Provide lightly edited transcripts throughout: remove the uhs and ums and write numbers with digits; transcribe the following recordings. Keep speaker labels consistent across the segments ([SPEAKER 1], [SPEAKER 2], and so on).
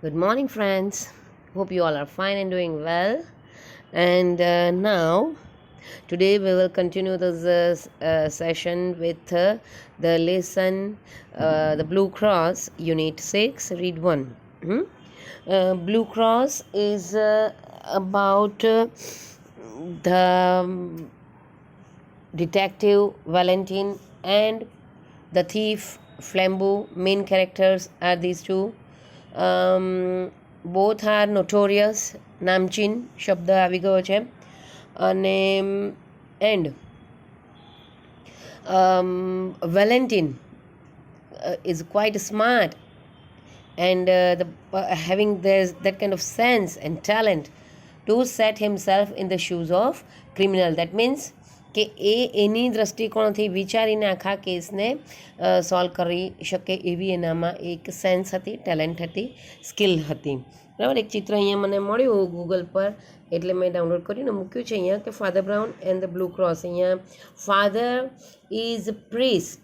[SPEAKER 1] Good morning, friends. Hope you all are fine and doing well. And now, today we will continue this session with the lesson, the Blue Cross, Unit 6, Read 1. Blue Cross is about the detective Valentine and the thief Flambeau. Main characters are these two. Both are notorious, નામચીન શબ્દ આવી ગયો છે. અને and Valentin is quite smart and having that kind of sense and talent to set himself in the shoes of criminal. That means કે એની દૃષ્ટિકોણથી વિચારીને આખા કેસને સોલ્વ કરી શકે એવી એનામાં એક સેન્સ હતી, ટેલેન્ટ હતી, સ્કિલ હતી. બરાબર. એક ચિત્ર અહીંયા મને મળ્યું ગૂગલ પર એટલે મેં ડાઉનલોડ કરીને મૂક્યું છે અહીંયા કે father brown and the blue cross. અહીંયા ફાધર ઇઝ પ્રિસ્ટ,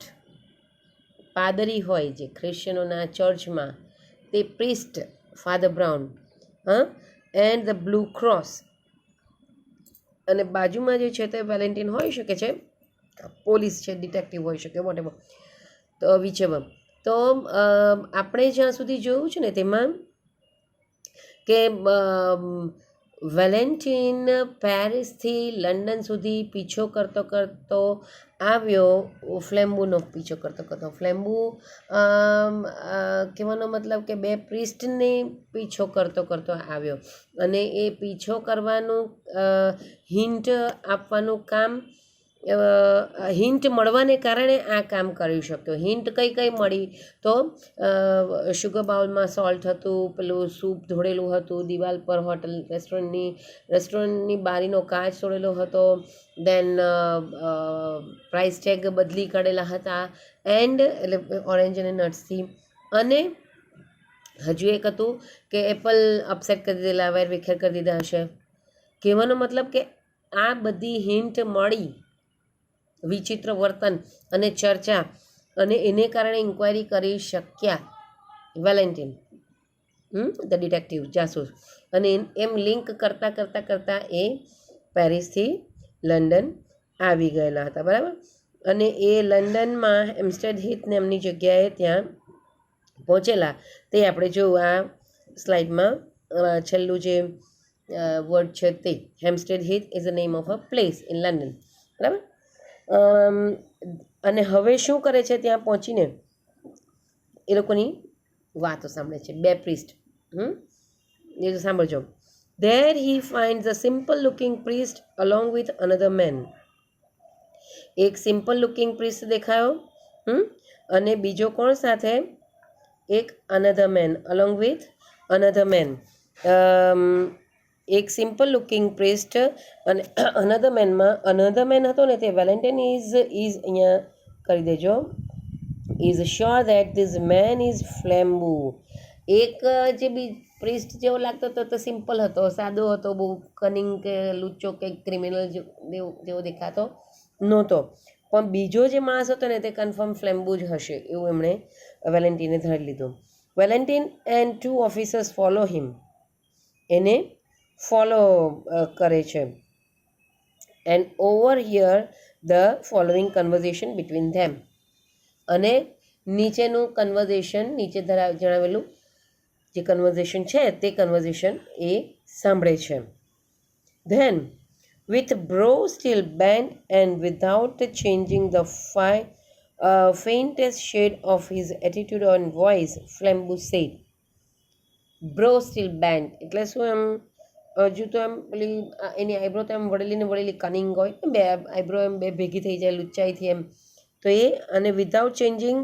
[SPEAKER 1] પાદરી હોય જે ખ્રિશ્ચનોના ચર્ચમાં તે priest father brown, and the blue cross. અને બાજુમાં જે છે તે વેલેન્ટિન હોઈ શકે છે, પોલીસ છે, ડિટેક્ટિવ હોઈ શકે, વોટેવર, તો વિચેવર. તો આપણે જ્યાં સુધી જોયું છે ને તેમાં કે વેલેન્ટિન પેરિસથી લંડન સુધી પીછો કરતો કરતો આવ્યો, ફ્લેમ્બુનો પીછો કરતો કરતો. ફ્લેમ્બુ કહેવાનો મતલબ કે બે પ્રિસ્ટને પીછો કરતો કરતો આવ્યો અને એ પીછો કરવાનું હિન્ટ આપવાનું કામ, હિન્ટ મળવાને કારણે આ કામ કરી શક્યો. હિન્ટ કઈ કઈ મળી તો શુગર બાઉલમાં સોલ્ટ હતું, પેલું સૂપ ધોળેલું હતું દિવાલ પર, હોટલ રેસ્ટોરન્ટની બારીનો કાચ તોડેલો હતો, દેન પ્રાઇસ ટેગ બદલી કાઢેલા હતા, એન્ડ એટલે ઓરેન્જ અને નટ્સથી. અને હજુ એક હતું કે એપલ અપસેટ કરી દીધેલા, વેર વિખેર કરી દીધા હશે. કહેવાનો મતલબ કે આ બધી હિન્ટ મળી, વિચિત્ર વર્તન અને ચર્ચા, અને એને કારણે ઇન્ક્વાયરી કરી શક્યા વેલેન્ટિન, ધ ડિટેક્ટિવ, જાસૂસ. અને એમ લિંક કરતાં કરતાં કરતાં એ પેરિસથી લંડન આવી ગયેલા હતા. બરાબર. અને એ લંડનમાં હેમ્સ્ટેડ હીથ નામની જગ્યાએ ત્યાં પહોંચેલા. તે આપણે જોયું આ સ્લાઇડમાં છેલ્લું જે વર્ડ છે તે, Hampstead Heath is a name of a place in London. બરાબર. અને હવે શું કરે છે, ત્યાં પહોંચીને એ લોકોની વાતો સાંભળે છે, બે પ્રિસ્ટ. એ તો સાંભળજો. There he finds a simple looking priest along with another man. એક સિમ્પલ લુકિંગ પ્રિસ્ટ દેખાયો, અને બીજો કોણ સાથે, એક another man, along with another man. એક સિમ્પલ લુકિંગ પ્રિસ્ટ અને અનધર મેનમાં અનધર મેન હતો ને તે વેલેન્ટિન ઇઝ અહીંયા કરી દેજો, is sure that this man is Flambeau. એક જે બી પ્રિસ્ટ જેવો લાગતો હતો તો સિમ્પલ હતો, સાદો હતો, બહુ કનિંગ કે લુચ્ચો કે ક્રિમિનલ જેવો દેખાતો નહોતો. પણ બીજો જે માણસ હતો ને તે કન્ફર્મ ફ્લેમ્બુ જ હશે એવું એમણે વેલેન્ટિને ધારી લીધું. Valentin and 2 officers follow him, એને ફોલો કરે છે. And over here the following conversation between them. અને નીચેનું કન્વર્ઝેશન, નીચે જણાવેલું જે કન્વર્ઝેશન છે તે કન્વર્ઝેશન એ સાંભળે છે. Then with brow still bent and without changing the faintest shade of his attitude and voice, Flambeau said. Brow still bent એટલે શું, એમ હજુ તો એમ પેલી એની આઈબ્રો તો એમ વળેલી ને વળેલી કનિંગ હોય, બે આઈબ્રો એમ બે ભેગી થઈ જાય લુચ્ચાઈથી એમ, તો એ. અને without changing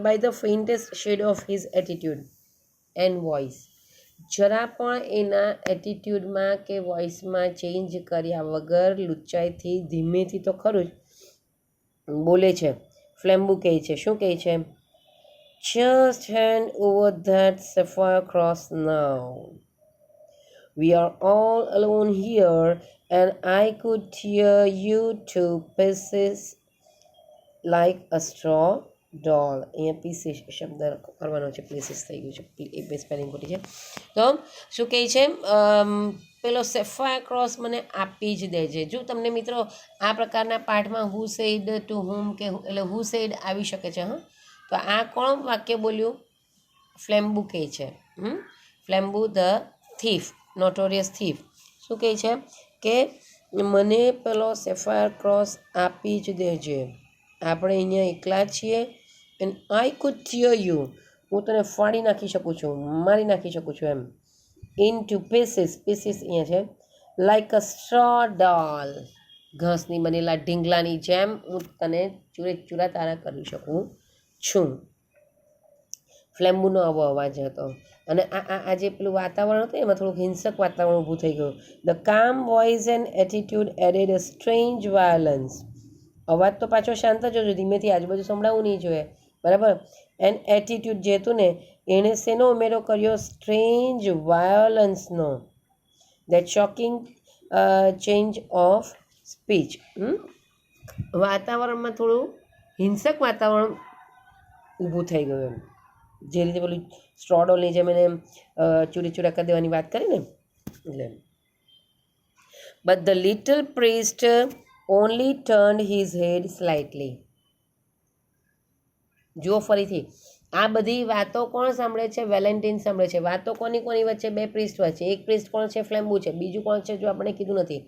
[SPEAKER 1] by the faintest shade of his attitude and voice. જરા પણ એના એટીટ્યૂડમાં કે વોઇસમાં ચેન્જ કર્યા વગર લુચ્ચાઈથી ધીમેથી તો ખરું જ બોલે છે. ફ્લેમ્બુ કહે છે, શું કહે છે? Just hand over that sapphire cross now. We are all alone here and I could tear you to pieces like a straw. ડોલ. અહીંયા પીસીસ શબ્દ કરવાનો છે, પ્લેસીસ થઈ ગયું છે, એ બે સ્પેલિંગ ખોટી છે. તો શું કહે છે, પેલો સેફાયર ક્રોસ મને આપી જ દેજે. જો તમને મિત્રો આ પ્રકારના પાઠમાં હુ સેડ ટુ હુમ કે એટલે હુ સેડ આવી શકે છે. હા, તો આ કોણ વાક્ય બોલ્યું? ફ્લેમ્બુ કહે છે. ફ્લેમ્બુ ધ થીફ, નોટોરિયસ થીફ. શું કહે છે કે મને પેલો સેફાયર ક્રોસ આપી જ દેજે. આપણે અહીંયા એકલા છીએ. And I could tear you, હું તને ફાડી નાખી શકું છું, મારી નાખી શકું છું એમ. ઇન ટુ પીસીસ, પીસીસ અહીંયા છે. લાઈક અ સ્ટ્રો ડોલ, ઘાસની બનેલા ઢીંગલાની જેમ હું તને ચૂરે ચૂરા તારા કરી શકું છું. ફ્લેમ્બુનો આવો અવાજ હતો. અને આ જે પેલું વાતાવરણ હતું એમાં થોડુંક હિંસક વાતાવરણ ઊભું થઈ ગયું. The calm voice and attitude added a strange violence. અવાજ તો પાછો શાંત જ હતો, ધીમેથી આજુબાજુ સંભળાવવું નહીં જોઈએ, બરાબર. એન્ડ એટીટ્યુડ જે હતું ને એણે શેનો ઉમેરો કર્યો? સ્ટ્રેન્જ વાયોલન્સનો. That shocking change of speech. વાતાવરણમાં થોડું હિંસક વાતાવરણ ઊભું થઈ ગયું એમ. જે રીતે પેલું સ્ટ્રોડોલની જેમ એને ચૂરી ચૂરા કરી દેવાની વાત કરી ને એટલે. But the little priest only turned his head slightly. જુઓ ફરીથી, આ બધી વાતો કોણ સાંભળે છે? વેલેન્ટિન સાંભળે છે. વાતો કોની વચ્ચે? બે પ્રિસ્ટ વચ્ચે. એક પ્રિસ્ટ કોણ છે? ફ્લેમ્બુ છે. બીજું કોણ છે? જો આપણે કીધું નથી,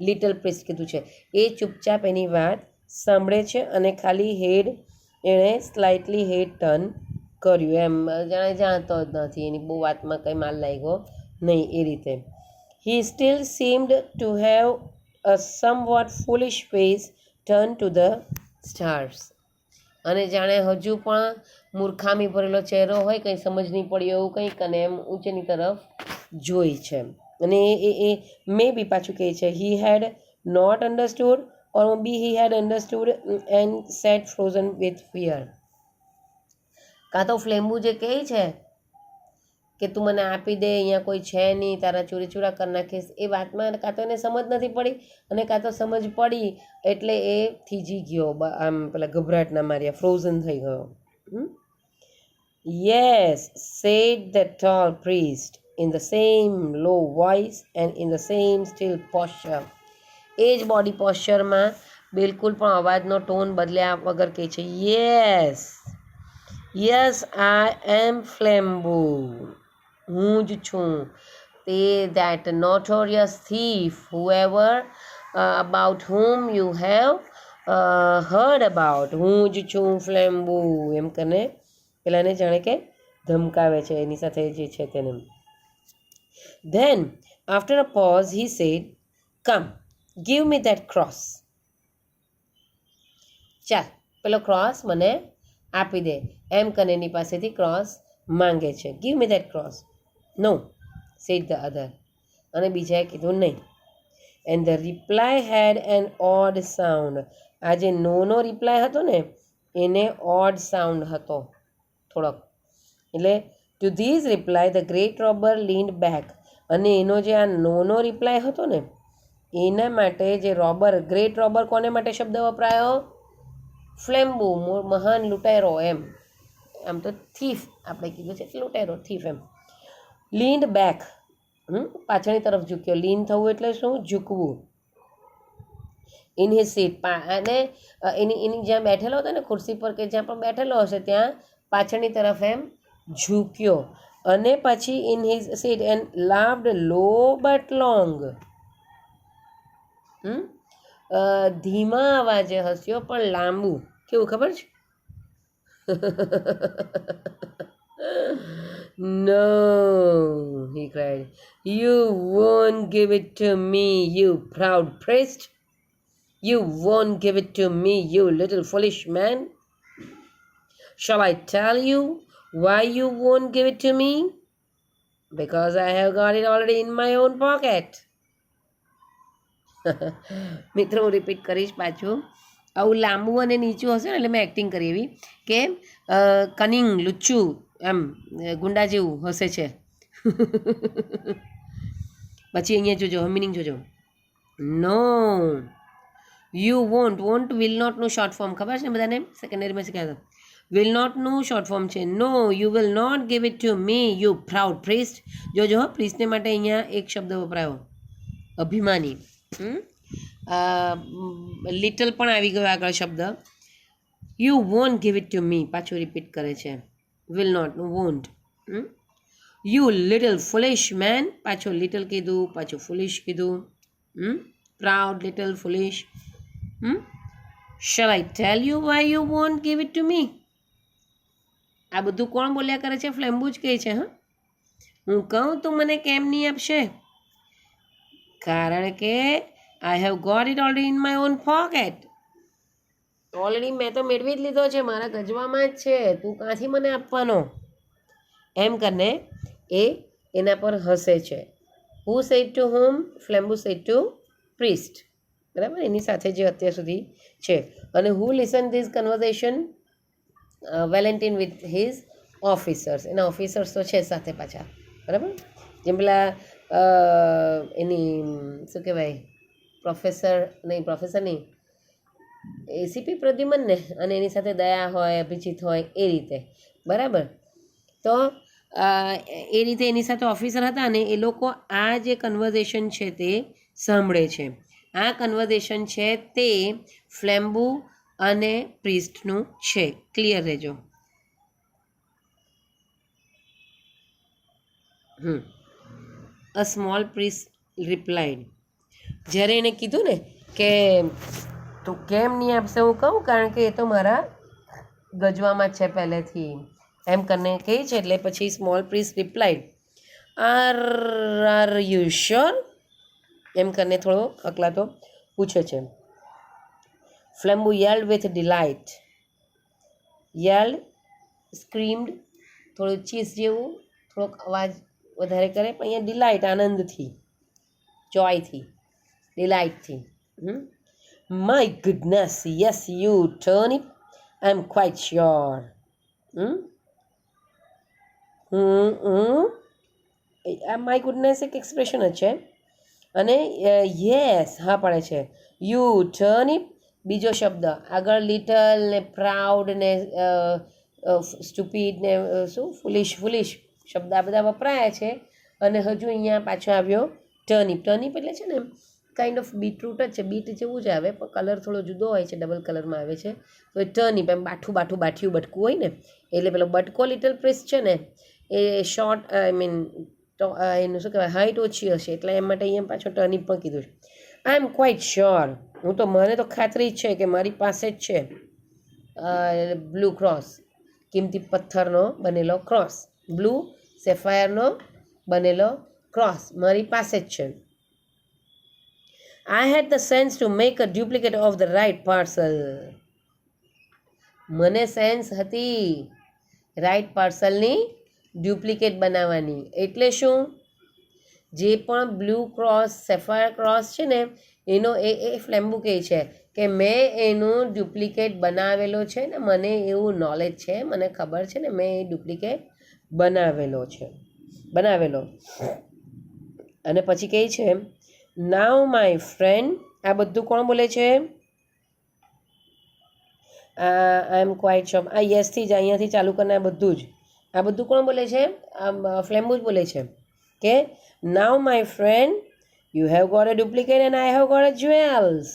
[SPEAKER 1] લિટલ પ્રિસ્ટ કીધું છે. એ ચૂપચાપ એની વાત સાંભળે છે અને ખાલી હેડ, એણે સ્લાઇટલી હેડ ટર્ન કર્યું એમ, જાણે જાણતો જ નથી, એની બહુ વાતમાં કંઈ માલ લાગ્યો નહીં એ રીતે. He still seemed to have a somewhat foolish face turn to the stars. અને જાણે હજુ પણ મૂર્ખામી ભરેલો ચહેરો હોય, કંઈ સમજ નહીં પડી એવું કંઈક, અને એમ ઊંચેની તરફ જોઈ છે. અને એ મે બી પાછું કહે છે, he had not understood or be he had understood and sat frozen with fear. કાં તો ફ્લેમ્બુ જે કહે છે કે તું મને આપી દે, અહીંયા કોઈ છે નહીં, તારા ચોરી ચૂરા કરી નાખીશ, એ વાતમાં કાં તો એને સમજ નથી પડી, અને કાં તો સમજ પડી એટલે એ થીજી ગયો, આમ પેલા ગભરાટના માર્યા ફ્રોઝન થઈ ગયો. Yes, said the tall priest in the same low voice and in the same still posture. એ જ બોડી પોસ્ચરમાં બિલકુલ પણ અવાજનો ટોન બદલ્યા વગર કહે છે, યસ યસ આઈ એમ ફ્લેમ્બુ, હું જ છું તે, that notorious thief, whoever about whom you have heard about. હું જ છું ફ્લેમ્બુ, એમ કરીને પેલાને જાણે કે ધમકાવે છે એની સાથે જે છે તેને. Then after a pause he said, come give me that cross. ચાલ પેલો ક્રોસ મને આપી દે, એમ કરીને એની પાસેથી ક્રોસ માંગે છે. Give me that cross. No, said the other. અને બીજાએ કીધું નહીં. And the reply had an odd sound. આ જે નોનો રિપ્લાય હતો ને એને ઓડ સાઉન્ડ હતો થોડોક. એટલે to these reply the great robber leaned back. અને એનો જે આ નોનો રિપ્લાય હતો ને એના માટે જે રોબર, ગ્રેટ રોબર કોને માટે શબ્દ વપરાયો? ફ્લેમ્બુ, મહાન લૂંટાયરો એમ. આમ તો થીફ આપણે કીધું છે, લૂંટાયરો થીફ એમ. લીન્ડ બેક, પાછળની તરફ ઝૂક્યો. લીન થવું એટલે શું? ઝૂકવું. ઇન હિઝ સીટ, અને એની જ્યાં બેઠેલો હતો ને ખુરશી પર કે જ્યાં પણ બેઠેલો હશે ત્યાં પાછળની તરફ એમ ઝૂક્યો. અને પછી in his seat and laughed low but long. ધીમા અવાજે હસ્યો પણ લાંબુ. કેવું ખબર છે? No, he cried. You won't give it to me, you proud priest. You won't give it to me, you little foolish man. Shall I tell you why you won't give it to me? Because I have got it already in my own pocket. મિત્રો હું repeat કરીશ પાછું. આવું લાંબુ અને નીચું હશે ને એટલે મેં એક્ટિંગ કરી એવી કે કનિંગ, લુચ્ચું, એમ ગુંડા જેવું હશે છે. પછી અહીંયા જોજો, મિનિંગ જોજો. No, you won't, won't will નોટનું શોર્ટ ફોર્મ ખબર છે ને બધાને? સેકન્ડરીમાં શીખ્યા હતા. વિલ નોટનું શોર્ટ ફોર્મ છે no you will not give it to me you proud priest. જોજો પ્રિસ્ટને માટે અહીંયા એક શબ્દ વપરાયો અભિમાની. લિટલ પણ આવી ગયો આગળ શબ્દ. You won't give it to me પાછું રિપીટ કરે છે વિલ નોટનું won't. You little foolish man પાછું લિટલ કીધું પાછું ફુલિશ કીધું. Proud little foolish. Shall I tell you why you won't give it to me. આ બધું કોણ બોલ્યા કરે છે? ફ્લેમ્બુ જ કહે છે. હું કહું તું મને કેમ નહીં આપશે? કારણ કે I have got it already in my own pocket. Already મેં તો મેળવી જ લીધો છે, મારા ગજવામાં જ છે, તું ક્યાંથી મને આપવાનો? એમ કરીને એ એના પર હસે છે. Who said to whom? Flambeau said to priest. બરાબર, એની સાથે જે અત્યાર સુધી છે. અને who listen this conversation? Valentin with his officers. એના ઓફિસર્સ તો છે સાથે પાછા. બરાબર, જેમ પેલા એની શું કહેવાય પ્રોફેસર નહીં એસીપી પ્રદ્યુમન ને, અને એની સાથે દયા હોય અભિજીત હોય એ રીતે. બરાબર, તો એ રીતે એની સાથે ઓફિસર હતા અને એ લોકો આ જે કન્વર્ઝેશન છે તે સાંભળે છે. આ કન્વર્ઝેશન છે તે ફ્લેમ્બુ અને પ્રિસ્ટનું છે. ક્લિયર રહેજો. A small priest replied. જ્યારે એને કીધું ને કે તું કેમ નહીં આપશે, હું કહું કારણ કે એ તો મારા ગજવામાં જ છે પહેલેથી, એમ કરીને કહે છે. એટલે પછી small priest replied are you sure? એમ કરીને થોડો અકલાતો પૂછે છે. Flambeau yelled with delight. Yelled, screamed, થોડું ચીસ જેવું, થોડોક અવાજ વધારે કરે, પણ અહીંયા ડિલાઇટ આનંદથી, જોયથી, ડિલાઇટથી. My goodness, yes, you turnip. I'm quite sure. My goodness એક એક્સપ્રેશન જ છે. અને યસ હા પડે છે. યુ ટર્નિપ બીજો શબ્દ આગળ લિટલ ને પ્રાઉડ ને સ્ટુપિડ ને શું ફુલિશ શબ્દ આ બધા વપરાયા છે. અને હજુ અહીંયા પાછો આવ્યો ટર્નિપ. ટર્નિપ એટલે છે ને કાઇન્ડ ઓફ બીટરૂટ જ છે, બીટ જેવું જ આવે પણ કલર થોડો જુદો હોય છે, ડબલ કલરમાં આવે છે. તો એ ટર્નિપ એમ બાઠિયું બટકું હોય ને, એટલે પેલો બટકો લિટલ પ્રિસ્ટ છે ને એ શોર્ટ આઈ મીન તો એનું શું કહેવાય હાઇટ ઓછી હશે, એટલે એમ માટે અહીંયા પાછો ટર્નિપ પણ કીધું છે. આઈ એમ ક્વાઇટ શ્યોર. મને તો ખાતરી જ છે કે મારી પાસે જ છે બ્લુ ક્રોસ, કિંમતી પથ્થરનો બનેલો ક્રોસ, બ્લુ સેફાયરનો બનેલો ક્રોસ મારી પાસે જ છે. I had the sense to make a duplicate of the right parcel. મને સેન્સ હતી રાઇટ પાર્સલની ડુપ્લિકેટ બનાવવાની. એટલે શું? જે પણ બ્લુ ક્રોસ સેફાયર ક્રોસ છે ને એનો એ ફ્લેમ્બુ કહે છે કે મેં એનું ડુપ્લિકેટ બનાવેલો છે ને, મને એવું નોલેજ છે, મને ખબર છે ને મેં એ ડુપ્લિકેટ બનાવેલો. અને પછી કહે છે નાવ માય ફ્રેન્ડ. આ બધું કોણ બોલે છે? આઈ એમ ક્વાઇટ શ્યોર. આ યસથી જ અહીંયાથી ચાલુ કરીને આ બધું કોણ બોલે છે? ફ્લેમ્બુ જ બોલે છે કે now my friend you have got a duplicate and I have got a jewels.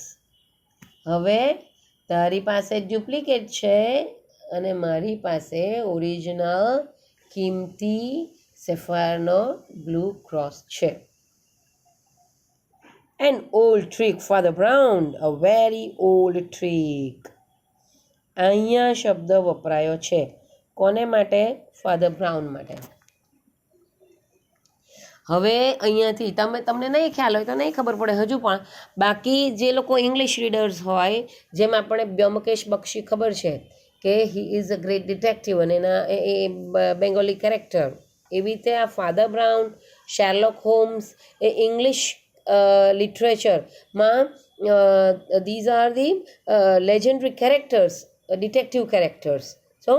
[SPEAKER 1] હવે તારી પાસે ડુપ્લિકેટ છે અને મારી પાસે ઓરિજિનલ કિંમતી સેફાયરનો બ્લુ ક્રોસ છે. An old trick, Father Brown, a very old trick. અહીંયા શબ્દ વપરાયો છે કોને માટે? ફાધર બ્રાઉન માટે. હવે અહીંયાથી તમને નહીં ખ્યાલ હોય તો નહીં ખબર પડે હજુ પણ, બાકી જે લોકો ઇંગ્લિશ રીડર્સ હોય, જેમ આપણે બ્યોમકેશ બક્ષી ખબર છે કે he is a great detective અને એના એ બેંગોલી કેરેક્ટર, એવી રીતે આ ફાધર બ્રાઉન, શેરલોક હોમ્સ એ ઇંગ્લિશ લિટરેચરમાં these are the legendary characters, detective characters. So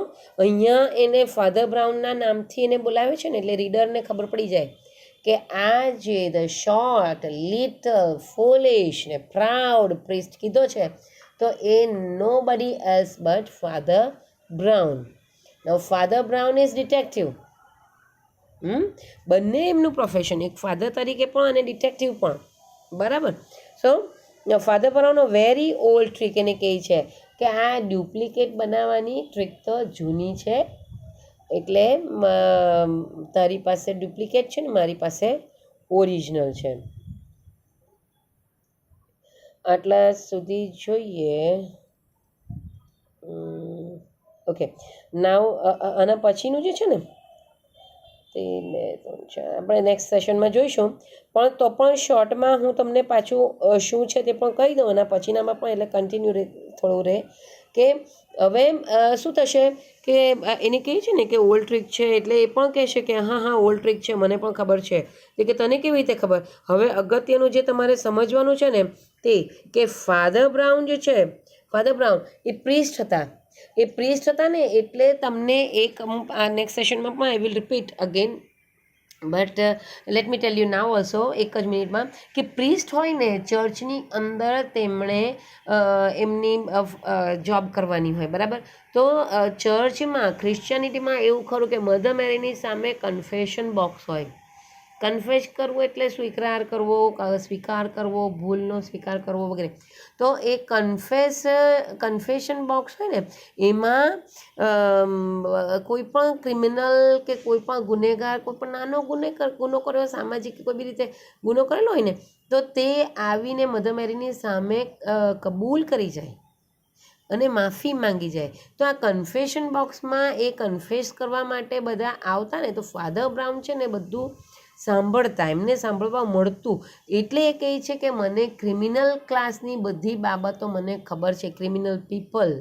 [SPEAKER 1] અહીંયા એને ફાધર બ્રાઉનના નામથી એને બોલાવે છે ને, એટલે રીડરને ખબર પડી જાય કે આ જે ધ શોર્ટ લિટલ ફોલિશ ને પ્રાઉડ પ્રિસ્ટ કીધો છે તો એ નો બડી else but father brown. Now father brown is detective. બંને એમનું પ્રોફેશન, એક ફાધર તરીકે પણ અને ડિટેક્ટિવ પણ, બરાબર. So Father Brown very old trick એને કહે છે કે આ ડુપ્લિકેટ બનાવવાની ટ્રીક તો જૂની છે, એટલે તારી પાસે ડુપ્લિકેટ છે ને મારી પાસે ઓરિજિનલ છે. આટલા સુધી જોઈએ. ઓકે, નાવ આના પછીનું જે છે ને તે 2 3 4 આપણે નેક્સ્ટ સેશનમાં જોઈશું, પણ તો પણ શોર્ટમાં હું તમને પાછું શું છે તે પણ કહી દઉં. એના પછીનામાં પણ એટલે કન્ટિન્યુ થોડું રહે કે હવે શું થશે કે એને કહે છે ને કે ઓલ્ડ ટ્રીક છે, એટલે એ પણ કહેશે કે હા ઓલ્ડ ટ્રીક છે, મને પણ ખબર છે. કે તને કેવી રીતે ખબર? હવે અગત્યનું જે તમારે સમજવાનું છે ને તે કે ફાધર બ્રાઉન જે છે, ફાધર બ્રાઉન એ પ્રીસ્ટ હતા. એ પ્રીસ્ટ હતા ને એટલે તમને એક નેક્સ્ટ સેશનમાં પણ I will repeat again, but let me tell you now also, એક જ મિનિટમાં, કે પ્રીસ્ટ હોય ને ચર્ચની અંદર તેમણે એમની જોબ કરવાની હોય, બરાબર. તો ચર્ચમાં ક્રિશ્ચિયાનિટીમાં એવું ખરું કે મધર મેરીની સામે કન્ફેશન બોક્સ હોય. કન્ફેસ કરવું એટલે સ્વીકાર કરવો, ભૂલનો સ્વીકાર કરવો વગેરે. તો એ કન્ફેશન બોક્સ હોય ને એમાં કોઈ પણ ક્રિમિનલ કે કોઈ પણ ગુનેગાર, કોઈ પણ નાનો ગુનો કર્યો, સામાજિક કોઈ બી રીતે ગુનો કરેલો હોય ને, તો તે આવીને મધર મેરીની સામે કબૂલ કરી જાય અને માફી માંગી જાય. તો આ કન્ફેશન બોક્સમાં એ કન્ફેસ કરવા માટે બધા આવતા ને, તો ફાધર બ્રાઉન છે ને બધું સાંભળતા, એમને સાંભળવા મળતું. એટલે એ કહે છે કે મને ક્રિમિનલ ક્લાસની બધી બાબતો મને ખબર છે. ક્રિમિનલ પીપલ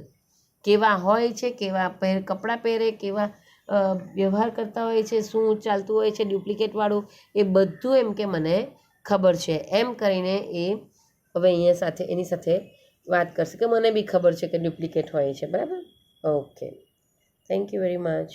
[SPEAKER 1] કેવા હોય છે, કેવા કપડાં પહેરે, કેવા વ્યવહાર કરતા હોય છે, શું ચાલતું હોય છે ડુપ્લિકેટવાળું, એ બધું એમ કે મને ખબર છે. એમ કરીને એ હવે અહીંયા સાથે એની સાથે વાત કરશે કે મને બી ખબર છે કે ડુપ્લિકેટ હોય છે, બરાબર. Okay, thank you very much.